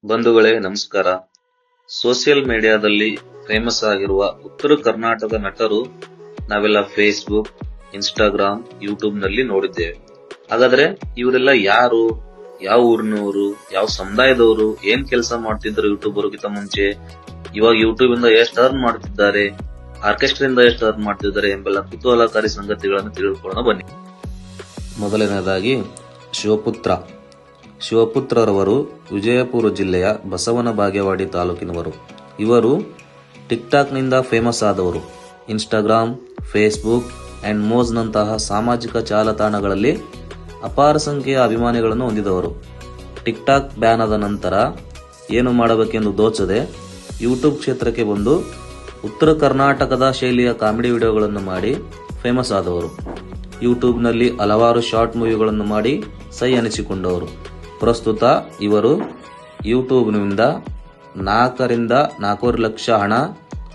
ಬಂಧುಗಳೇ ನಮಸ್ಕಾರ. ಸೋಷಿಯಲ್ ಮೀಡಿಯಾದಲ್ಲಿ ಫೇಮಸ್ ಆಗಿರುವ ಉತ್ತರ ಕರ್ನಾಟಕ ನಟರು ನಾವೆಲ್ಲ ಫೇಸ್ಬುಕ್, ಇನ್ಸ್ಟಾಗ್ರಾಮ್, ಯೂಟ್ಯೂಬ್ ನಲ್ಲಿ ನೋಡಿದ್ದೇವೆ. ಹಾಗಾದ್ರೆ ಇವರೆಲ್ಲ ಯಾರು, ಯಾವ ಊರಿನವರು, ಯಾವ ಸಮುದಾಯದವರು, ಏನ್ ಕೆಲಸ ಮಾಡ್ತಿದ್ರು ಯೂಟ್ಯೂಬ್ ಬರೋಕ್ಕಿಂತ ಮುಂಚೆ, ಇವಾಗ ಯೂಟ್ಯೂಬ್ ಇಂದ ಎಷ್ಟು ಅರ್ನ್ ಮಾಡ್ತಿದ್ದಾರೆ, ಆರ್ಕೆಸ್ಟ್ರಾ ಇಂದ ಎಷ್ಟು ಅರ್ನ್ ಮಾಡ್ತಿದ್ದಾರೆ ಎಂಬೆಲ್ಲ ಕುತೂಹಲಕಾರಿ ಸಂಗತಿಗಳನ್ನು ತಿಳಿದುಕೊಳ್ಳೋಣ ಬನ್ನಿ. ಮೊದಲನೇದಾಗಿ ಶಿವಪುತ್ರರವರು ವಿಜಯಪುರ ಜಿಲ್ಲೆಯ ಬಸವನ ಬಾಗೇವಾಡಿ ತಾಲೂಕಿನವರು. ಇವರು ಟಿಕ್ಟಾಕ್ನಿಂದ ಫೇಮಸ್ ಆದವರು. ಇನ್ಸ್ಟಾಗ್ರಾಮ್, ಫೇಸ್ಬುಕ್ ಅಂಡ್ ಮೋಜ್ನಂತಹ ಸಾಮಾಜಿಕ ಜಾಲತಾಣಗಳಲ್ಲಿ ಅಪಾರ ಸಂಖ್ಯೆಯ ಅಭಿಮಾನಿಗಳನ್ನು ಹೊಂದಿದವರು. ಟಿಕ್ಟಾಕ್ ಬ್ಯಾನ್ ಆದ ನಂತರ ಏನು ಮಾಡಬೇಕೆಂದು ದೋಚದೆ ಯೂಟ್ಯೂಬ್ ಕ್ಷೇತ್ರಕ್ಕೆ ಬಂದು ಉತ್ತರ ಕರ್ನಾಟಕದ ಶೈಲಿಯ ಕಾಮಿಡಿ ವಿಡಿಯೋಗಳನ್ನು ಮಾಡಿ ಫೇಮಸ್ ಆದವರು. ಯೂಟ್ಯೂಬ್ನಲ್ಲಿ ಹಲವಾರು ಶಾರ್ಟ್ ಮೂವಿಗಳನ್ನು ಮಾಡಿ ಸೈ ಅನಿಸಿಕೊಂಡವರು. ಪ್ರಸ್ತುತ ಇವರು ಯೂಟ್ಯೂಬ್ನಿಂದ 4 ಲಕ್ಷ ಹಣ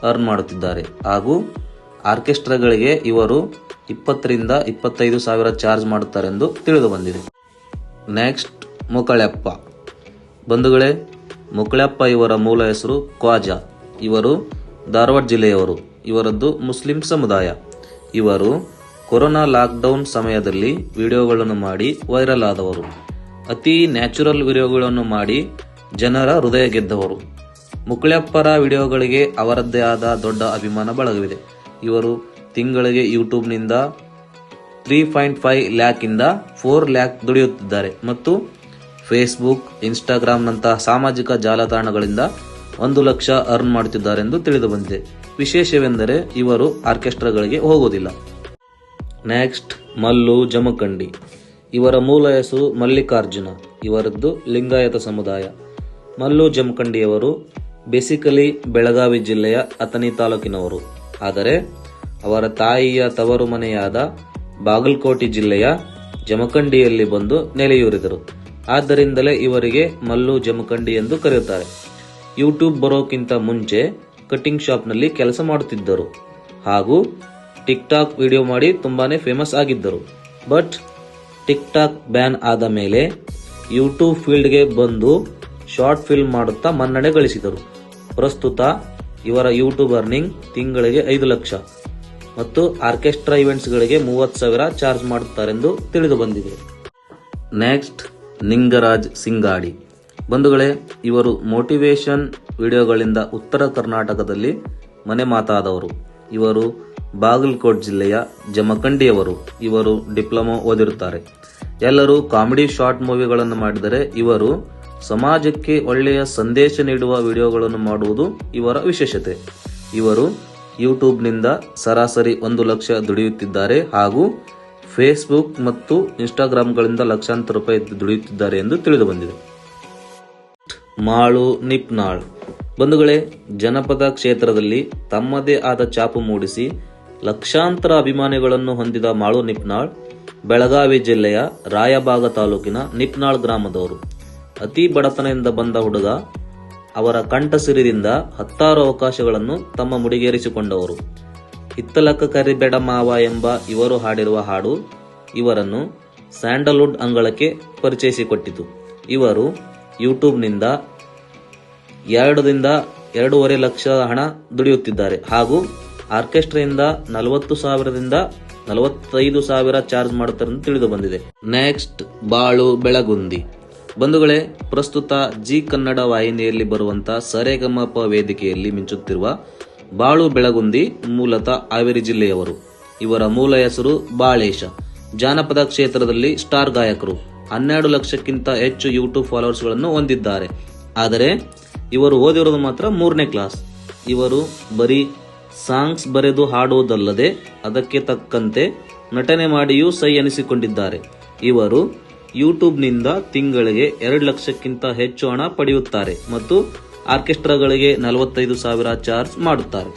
ಅರ್ನ್ ಮಾಡುತ್ತಿದ್ದಾರೆ ಹಾಗೂ ಆರ್ಕೆಸ್ಟ್ರಾಗಳಿಗೆ ಇವರು 20 ರಿಂದ 25 ಸಾವಿರ ಚಾರ್ಜ್ ಮಾಡುತ್ತಾರೆಂದು ತಿಳಿದು ಬಂದಿದೆ. ನೆಕ್ಸ್ಟ್ ಮುಕಳಪ್ಪ. ಬಂಧುಗಳೇ, ಮುಕಳಪ್ಪ ಇವರ ಮೂಲ ಹೆಸರು ಖ್ವಾಜಾ. ಇವರು ಧಾರವಾಡ ಜಿಲ್ಲೆಯವರು. ಇವರದ್ದು ಮುಸ್ಲಿಂ ಸಮುದಾಯ. ಇವರು ಕೊರೋನಾ ಲಾಕ್ಡೌನ್ ಸಮಯದಲ್ಲಿ ವಿಡಿಯೋಗಳನ್ನು ಮಾಡಿ ವೈರಲ್ ಆದವರು. ಅತಿ ನ್ಯಾಚುರಲ್ ವಿಡಿಯೋಗಳನ್ನು ಮಾಡಿ ಜನರ ಹೃದಯ ಗೆದ್ದವರು. ಮುಕಳಪ್ಪರ ವಿಡಿಯೋಗಳಿಗೆ ಅವರದ್ದೇ ಆದ ದೊಡ್ಡ ಅಭಿಮಾನ ಬಳಗವಿದೆ. ಇವರು ತಿಂಗಳಿಗೆ ಯೂಟ್ಯೂಬ್ನಿಂದ 3.5 ಲ್ಯಾಕ್ ಇಂದ 4 ಲ್ಯಾಕ್ ದುಡಿಯುತ್ತಿದ್ದಾರೆ ಮತ್ತು ಫೇಸ್ಬುಕ್, ಇನ್ಸ್ಟಾಗ್ರಾಂನಂತಹ ಸಾಮಾಜಿಕ ಜಾಲತಾಣಗಳಿಂದ 1 ಲಕ್ಷ ಅರ್ನ್ ಮಾಡುತ್ತಿದ್ದಾರೆ ಎಂದು ತಿಳಿದು ಬಂದಿದೆ. ವಿಶೇಷವೆಂದರೆ ಇವರು ಆರ್ಕೆಸ್ಟ್ರಾಗಳಿಗೆ ಹೋಗುವುದಿಲ್ಲ. ನೆಕ್ಸ್ಟ್ ಮಲ್ಲು ಜಮಖಂಡಿ. ಇವರ ಮೂಲ ಹೆಸರು ಮಲ್ಲಿಕಾರ್ಜುನ. ಇವರದ್ದು ಲಿಂಗಾಯತ ಸಮುದಾಯ. ಮಲ್ಲು ಜಮಖಂಡಿಯವರು ಬೇಸಿಕಲಿ ಬೆಳಗಾವಿ ಜಿಲ್ಲೆಯ ಅಥಣಿ ತಾಲೂಕಿನವರು. ಆದರೆ ಅವರ ತಾಯಿಯ ತವರು ಮನೆಯಾದ ಬಾಗಲಕೋಟೆ ಜಿಲ್ಲೆಯ ಜಮಖಂಡಿಯಲ್ಲಿ ಬಂದು ನೆಲೆಯೂರಿದರು. ಆದ್ದರಿಂದಲೇ ಇವರಿಗೆ ಮಲ್ಲು ಜಮಖಂಡಿ ಎಂದು ಕರೆಯುತ್ತಾರೆ. ಯೂಟ್ಯೂಬ್ ಬರೋಕ್ಕಿಂತ ಮುಂಚೆ ಕಟಿಂಗ್ ಶಾಪ್ನಲ್ಲಿ ಕೆಲಸ ಮಾಡುತ್ತಿದ್ದರು ಹಾಗೂ ಟಿಕ್ಟಾಕ್ ವಿಡಿಯೋ ಮಾಡಿ ತುಂಬಾನೇ ಫೇಮಸ್ ಆಗಿದ್ದರು. ಬಟ್ ಟಿಕ್ಟಾಕ್ ಬ್ಯಾನ್ ಆದ ಮೇಲೆ ಯೂಟ್ಯೂಬ್ ಫೀಲ್ಡ್ಗೆ ಬಂದು ಶಾರ್ಟ್ ಫಿಲ್ಮ್ ಮಾಡುತ್ತಾ ಮನ್ನಣೆ ಗಳಿಸಿದರು. ಪ್ರಸ್ತುತ ಇವರ ಯೂಟ್ಯೂಬ್ ಅರ್ನಿಂಗ್ ತಿಂಗಳಿಗೆ 5 ಲಕ್ಷ ಮತ್ತು ಆರ್ಕೆಸ್ಟ್ರಾ ಇವೆಂಟ್ಸ್ಗಳಿಗೆ 30,000 ಚಾರ್ಜ್ ಮಾಡುತ್ತಾರೆಂದು ತಿಳಿದು ಬಂದಿದೆ. ನೆಕ್ಸ್ಟ್ ನಿಂಗರಾಜ್ ಸಿಂಗಾಡಿ. ಬಂಧುಗಳೇ, ಇವರು ಮೋಟಿವೇಶನ್ ವಿಡಿಯೋಗಳಿಂದ ಉತ್ತರ ಕರ್ನಾಟಕದಲ್ಲಿ ಮನೆ ಮಾತಾದವರು. ಇವರು ಬಾಗಲಕೋಟ್ ಜಿಲ್ಲೆಯ ಜಮಖಂಡಿಯವರು. ಇವರು ಡಿಪ್ಲೊಮಾ ಓದಿರುತ್ತಾರೆ. ಎಲ್ಲರೂ ಕಾಮಿಡಿ ಶಾರ್ಟ್ ಮೂವಿಗಳನ್ನು ಮಾಡಿದರೆ ಇವರು ಸಮಾಜಕ್ಕೆ ಒಳ್ಳೆಯ ಸಂದೇಶ ನೀಡುವ ವಿಡಿಯೋಗಳನ್ನು ಮಾಡುವುದು ಇವರ ವಿಶೇಷತೆ. ಇವರು ಯೂಟ್ಯೂಬ್ನಿಂದ ಸರಾಸರಿ 1 ಲಕ್ಷ ದುಡಿಯುತ್ತಿದ್ದಾರೆ ಹಾಗೂ ಫೇಸ್ಬುಕ್ ಮತ್ತು ಇನ್ಸ್ಟಾಗ್ರಾಂಗಳಿಂದ ಲಕ್ಷಾಂತರ ರೂಪಾಯಿ ದುಡಿಯುತ್ತಿದ್ದಾರೆ ಎಂದು ತಿಳಿದು ಬಂದಿದೆ. ಮಾಳು ನಿಪ್ನಾಳ್. ಬಂಧುಗಳೇ, ಜನಪದ ಕ್ಷೇತ್ರದಲ್ಲಿ ತಮ್ಮದೇ ಆದ ಛಾಪು ಮೂಡಿಸಿ ಲಕ್ಷಾಂತರ ಅಭಿಮಾನಿಗಳನ್ನು ಹೊಂದಿದ ಮಾಳು ನಿಪ್ನಾಳ್ ಬೆಳಗಾವಿ ಜಿಲ್ಲೆಯ ರಾಯಬಾಗ ತಾಲೂಕಿನ ನಿಪ್ನಾಳ್ ಗ್ರಾಮದವರು. ಅತಿ ಬಡತನದಿಂದ ಬಂದ ಹುಡುಗ. ಅವರ ಕಂಠಸಿರಿದಿಂದ 10 ಅವಕಾಶಗಳನ್ನು ತಮ್ಮ ಮುಡಿಗೇರಿಸಿಕೊಂಡವರು. ಹಿತ್ತಲಕ್ಕ ಕರಿಬೇಡ ಮಾವ ಎಂಬ ಇವರು ಹಾಡಿರುವ ಹಾಡು ಇವರನ್ನು ಸ್ಯಾಂಡಲ್ವುಡ್ ಅಂಗಳಕ್ಕೆ ಪರಿಚಯಿಸಿಕೊಟ್ಟಿತು. ಇವರು ಯೂಟ್ಯೂಬ್ನಿಂದ 2 ರಿಂದ 2.5 ಲಕ್ಷ ಹಣ ದುಡಿಯುತ್ತಿದ್ದಾರೆ ಹಾಗೂ ಆರ್ಕೆಸ್ಟ್ರಾದಿಂದ 40,000 ರಿಂದ 45,000 ಚಾರ್ಜ್ ಮಾಡುತ್ತಾರೆ ಎಂದು ತಿಳಿದು ಬಂದಿದೆ. ನೆಕ್ಸ್ಟ್ ಬಾಳು ಬೆಳಗುಂದಿ. ಬಂಧುಗಳೇ, ಪ್ರಸ್ತುತ ಜಿ ಕನ್ನಡ ವಾಹಿನಿಯಲ್ಲಿ ಬರುವಂತಹ ಸರೆಗಮಪ ವೇದಿಕೆಯಲ್ಲಿ ಮಿಂಚುತ್ತಿರುವ ಬಾಳು ಬೆಳಗುಂದಿ ಮೂಲತಃ ಹಾವೇರಿ ಜಿಲ್ಲೆಯವರು. ಇವರ ಮೂಲ ಹೆಸರು ಬಾಳೇಶ. ಜಾನಪದ ಕ್ಷೇತ್ರದಲ್ಲಿ ಸ್ಟಾರ್ ಗಾಯಕರು. 12 ಲಕ್ಷಕ್ಕಿಂತ ಹೆಚ್ಚು ಯೂಟ್ಯೂಬ್ ಫಾಲೋವರ್ಸ್ ಗಳನ್ನು ಹೊಂದಿದ್ದಾರೆ. ಆದರೆ ಇವರು ಓದಿರೋದು ಮಾತ್ರ 3ನೇ ಕ್ಲಾಸ್. ಇವರು ಬರೀ ಸಾಂಗ್ಸ್ ಬರೆದು ಹಾಡುವುದಲ್ಲದೆ ಅದಕ್ಕೆ ತಕ್ಕಂತೆ ನಟನೆ ಮಾಡಿಯೂ ಸೈ ಅನಿಸಿಕೊಂಡಿದ್ದಾರೆ. ಇವರು ಯೂಟ್ಯೂಬ್ನಿಂದ ತಿಂಗಳಿಗೆ 2 ಲಕ್ಷಕ್ಕಿಂತ ಹೆಚ್ಚು ಹಣ ಪಡೆಯುತ್ತಾರೆ ಮತ್ತು ಆರ್ಕೆಸ್ಟ್ರಾಗಳಿಗೆ 45,000 ಚಾರ್ಜ್ ಮಾಡುತ್ತಾರೆ.